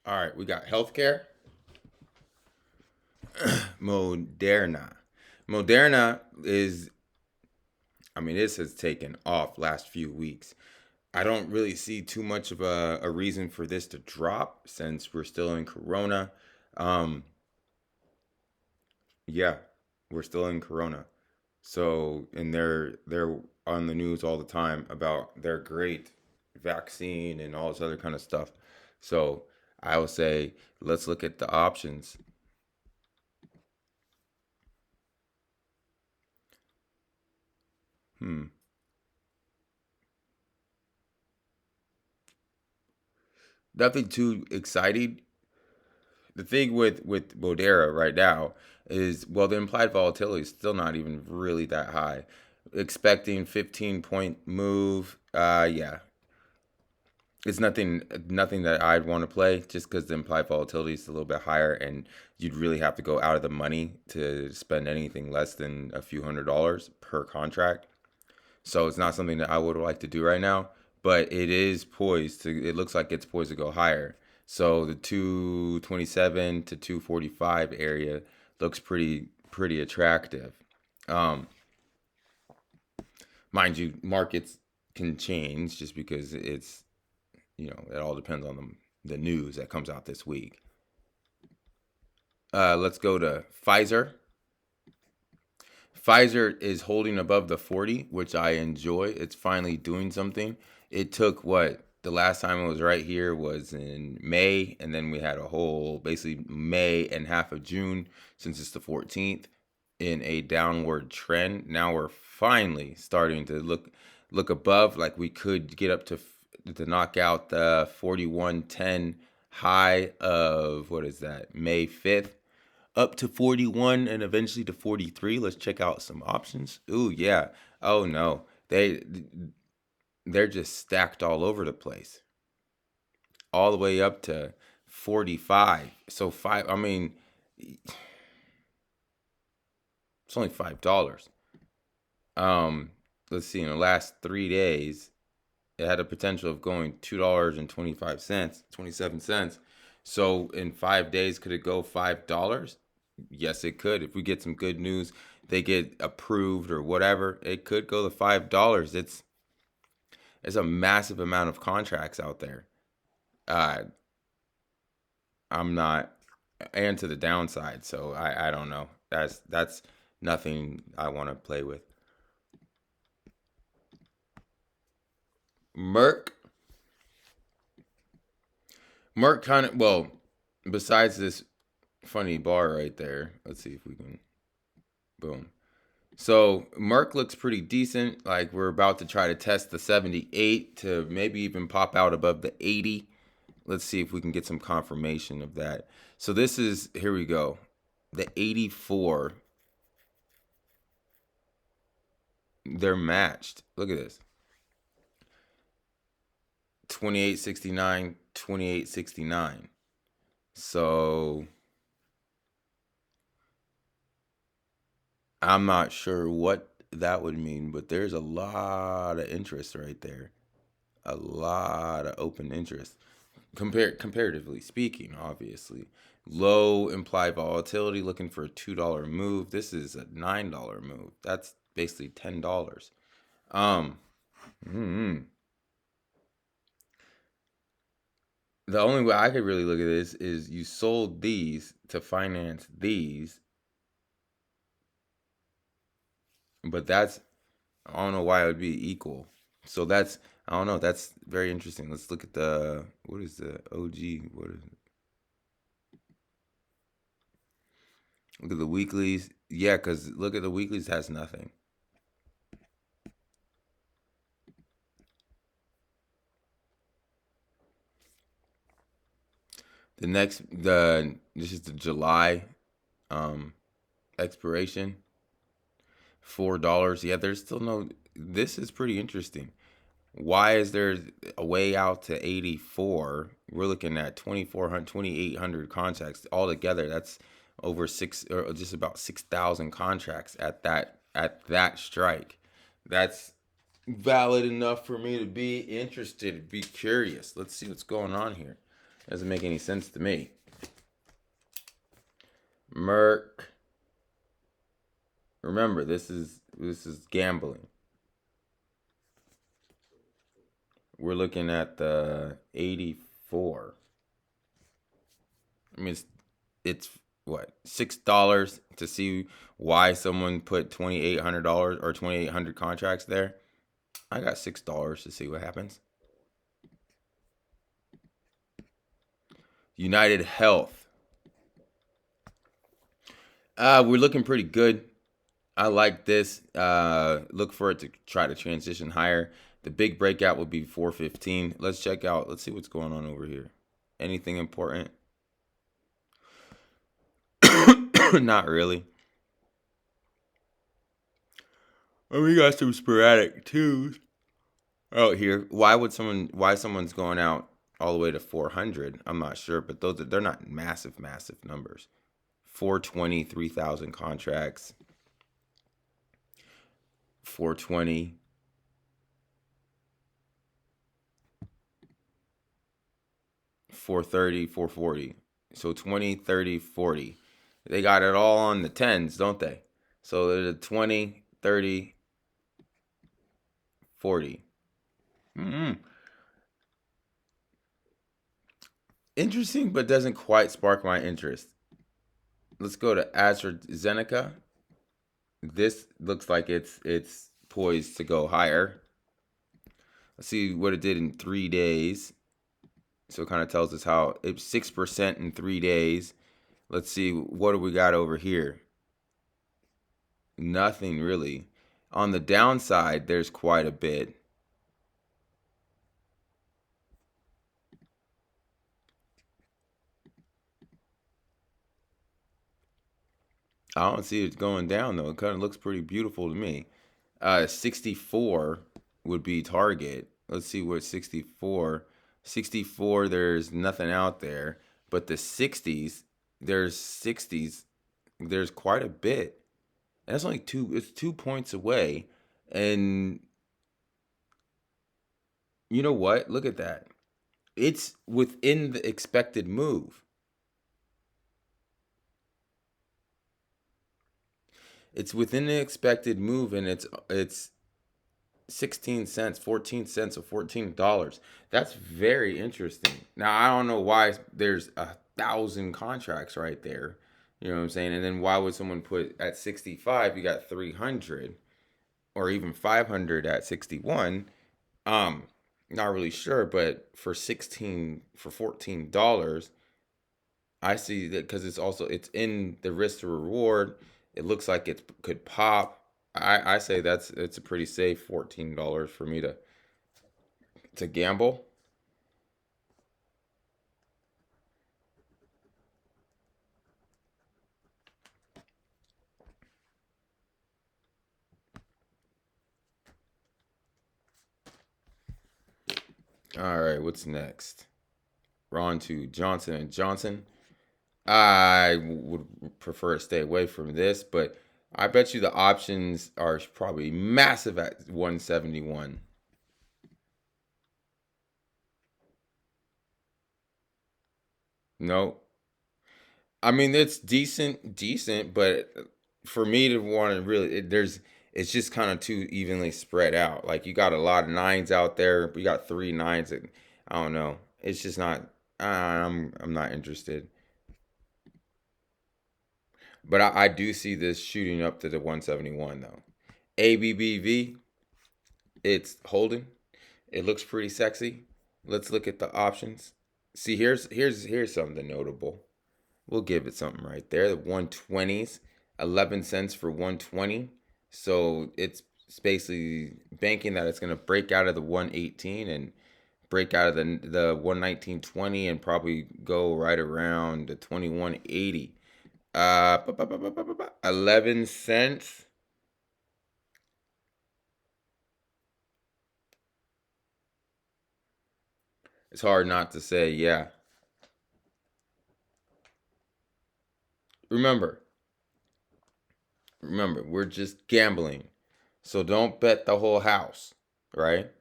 All right, we got healthcare. Moderna. Moderna is, I mean, this has taken off last few weeks. I don't really see too much of a reason for this to drop since we're still in Corona. Um, yeah, we're still in Corona. So, and they're on the news all the time about their great vaccine and all this other kind of stuff. So, I would say let's look at the options. Hmm. Nothing too exciting. The thing with Modera right now is, well, the implied volatility is still not even really that high. Expecting 15-point move. Yeah, it's nothing that I'd want to play just because the implied volatility is a little bit higher, and you'd really have to go out of the money to spend anything less than a few $100s per contract. So it's not something that I would like to do right now, but it is poised to, it looks like it's poised to go higher. So the 227 to 245 area looks pretty attractive. Um, Mind you, markets can change just because it's, it all depends on the news that comes out this week. Let's go to Pfizer. Pfizer is holding above the 40, which I enjoy. It's finally doing something. It took what? The last time it was right here was in May, and then we had a whole basically May and half of June since it's the 14th in a downward trend. Now we're finally starting to look above, like we could get up to knock out the 4110 high of what is that? May 5th up to 41 and eventually to 43. Let's check out some options. Ooh, yeah. Oh no. They're just stacked all over the place. All the way up to 45. So five, I mean, it's only $5. Um let's see, in the last 3 days, it had a potential of going $2.25, 27 cents. So in 5 days, could it go $5? Yes, it could. If we get some good news, they get approved or whatever, it could go to $5. It's a massive amount of contracts out there. Uh, I'm not, and to the downside, so I don't know. That's nothing I want to play with. Merck, Merck kind of, well, besides this funny bar right there, let's see if we can, boom. So Merck looks pretty decent. Like we're about to try to test the 78 to maybe even pop out above the 80. Let's see if we can get some confirmation of that. So this is, here we go. The 84, they're matched. Look at this. 2869, 2869. So I'm not sure what that would mean, but there's a lot of interest right there. A lot of open interest. Comparatively speaking, obviously. Low implied volatility, looking for a $2 move. This is a $9 move. That's basically $10. Um, mm, the only way I could really look at this is you sold these to finance these, but that's, I don't know why it would be equal. So that's, I don't know. That's very interesting. Let's look at the, what is the OG? What is it? Look at the weeklies. Yeah, because look at the weeklies has nothing. This is the July um expiration. $4. Yeah, there's still no. This is pretty interesting. Why is there a way out to 84? We're looking at 2,400, 2,800 contracts altogether. That's over six, or just about 6,000 contracts at that strike. That's valid enough for me to be interested, be curious. Let's see what's going on here. Doesn't make any sense to me. MRK. Remember, this is gambling. We're looking at the 84. I mean, it's what, $6 to see why someone put $2,800 or 2,800 contracts there. I got $6 to see what happens. United Health. We're looking pretty good. I like this. Look for it to try to transition higher. The big breakout will be 415. Let's check out. Let's see what's going on over here. Anything important? Not really. Oh, we got some sporadic twos out here. Why someone's going out all the way to 400? I'm not sure, but they're not massive numbers. 420, 3,000 contracts. 420. 430, 440. So 20, 30, 40. They got it all on the 10s, don't they? So there's a 20, 30, 40. Interesting, but doesn't quite spark my interest. Let's go to AstraZeneca. This looks like it's poised to go higher. Let's see what it did in 3 days. So it kind of tells us how it's 6% in 3 days. Let's see, what do we got over here? Nothing really. On the downside, there's quite a bit. I don't see it going down though. It kind of looks pretty beautiful to me. 64 would be target. Let's see what 64. 64, there's nothing out there. But the 60s, there's quite a bit. And that's only it's 2 points away. And you know what? Look at that. It's within the expected move. It's within the expected move, and it's 16 cents, 14 cents, or $14. That's very interesting. Now I don't know why there's 1,000 contracts right there. You know what I'm saying? And then why would someone put at 65? You got 300, or even 500 at 61. Not really sure, but for $14, I see that because it's in the risk to reward. It looks like it could pop. I say it's a pretty safe $14 for me to gamble. All right, what's next? We're on to Johnson and Johnson. I would prefer to stay away from this, but I bet you the options are probably massive at 171. No, I mean it's decent, but for me to want to really, it's just kind of too evenly spread out. Like you got a lot of nines out there, but you got 3 9s, and I don't know. It's just not. I'm not interested. But I do see this shooting up to the 171 though. ABBV, it's holding. It looks pretty sexy. Let's look at the options. See, here's something notable. We'll give it something right there. The 120s, 11 cents for 120. So it's basically banking that it's going to break out of the 118 and break out of the 119.20 and probably go right around the 21.80. 11 cents. It's hard not to say, yeah. Remember, we're just gambling. So don't bet the whole house, right?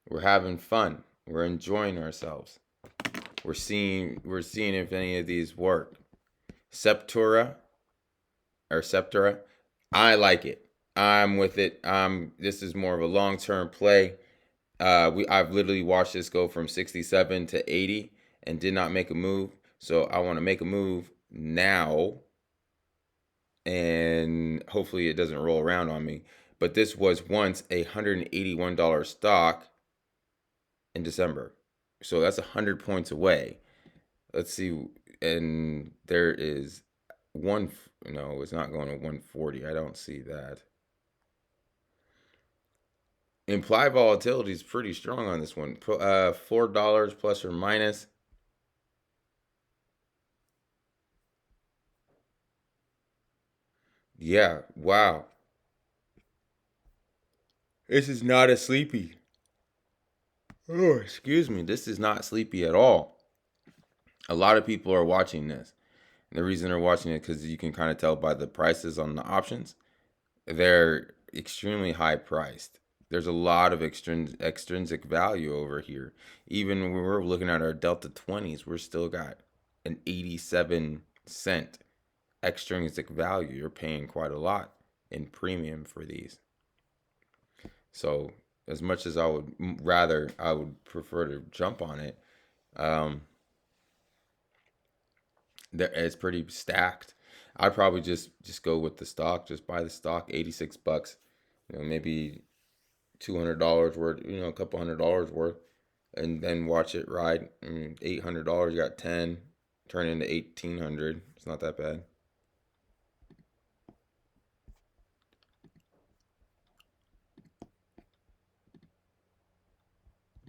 We're having fun. We're enjoying ourselves. We're seeing if any of these work. Septura, I like it. I'm with it. This is more of a long-term play. I've literally watched this go from 67 to 80 and did not make a move. So I want to make a move now, and hopefully it doesn't roll around on me. But this was once a $181 stock in December. So that's 100 points away. Let's see. And there is one. No, it's not going to 140. I don't see that. Implied volatility is pretty strong on this one. $4 plus or minus. Yeah, wow. This is not a sleepy. Oh, excuse me. This is not sleepy at all. A lot of people are watching this. And the reason they're watching it because you can kind of tell by the prices on the options. They're extremely high priced. There's a lot of extrinsic value over here. Even when we're looking at our Delta 20s, we're still got an 87-cent extrinsic value. You're paying quite a lot in premium for these. So as much as I would prefer to jump on it. It's pretty stacked. I'd probably just go with the stock. Just buy the stock, $86. Maybe $200 worth. A couple $100 worth, and then watch it ride. $800. You got 10, turn into 1,800. It's not that bad.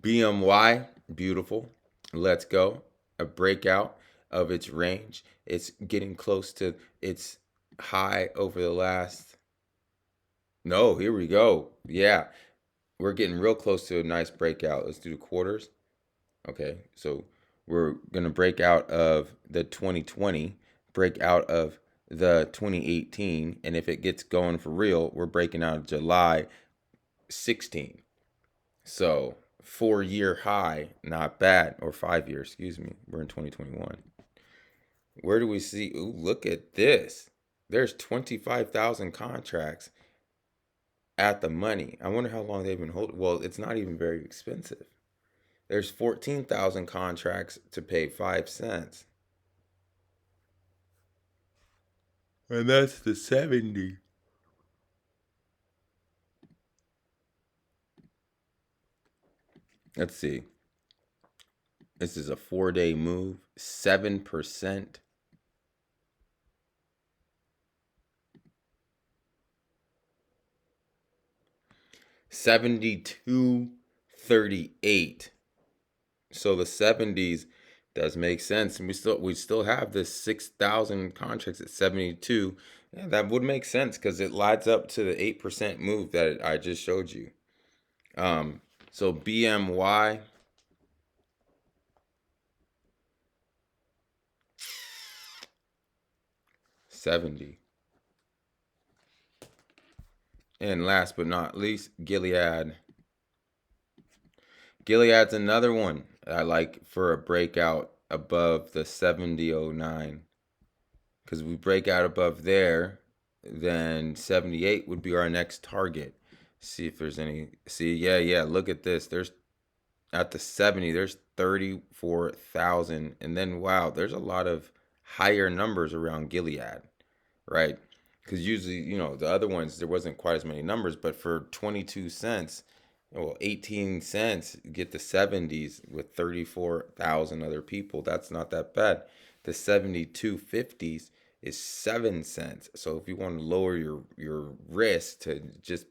BMY, beautiful. Let's go. A breakout of its range. It's getting close to its high over the last. No, here we go. Yeah, we're getting real close to a nice breakout. Let's do the quarters. Okay, so we're going to break out of the 2020, break out of the 2018, and if it gets going for real, we're breaking out of July 16. So 4-year high, not bad, or 5-year, excuse me. We're in 2021. Where do we see? Ooh, look at this. There's 25,000 contracts at the money. I wonder how long they've been holding. Well, it's not even very expensive. There's 14,000 contracts to pay 5 cents. And that's the 70. Let's see. This is a 4-day move, 7%. $72.38. So the 70s does make sense, and we still have this 6,000 contracts at 72. Yeah, that would make sense because it lights up to the 8% move that I just showed you. So BMY. $70. And last but not least, Gilead. Gilead's another one I like for a breakout above the 70.09. Because we break out above there, then 78 would be our next target. See if there's any. See, yeah. Look at this. There's at the 70. There's 34,000, and then wow, there's a lot of higher numbers around Gilead, right? Because usually, the other ones there wasn't quite as many numbers, but for 22 cents, 18 cents, get the 70s with 34,000 other people. That's not that bad. The 72.50s is 7 cents. So if you want to lower your risk to just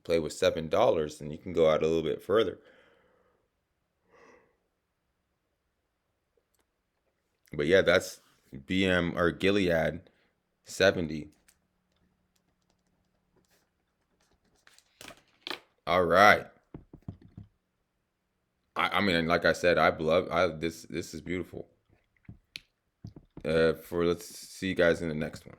play with $7, then you can go out a little bit further. But yeah, that's BM or Gilead 70. All right. I mean, like I said, this is beautiful. Let's see you guys in the next one.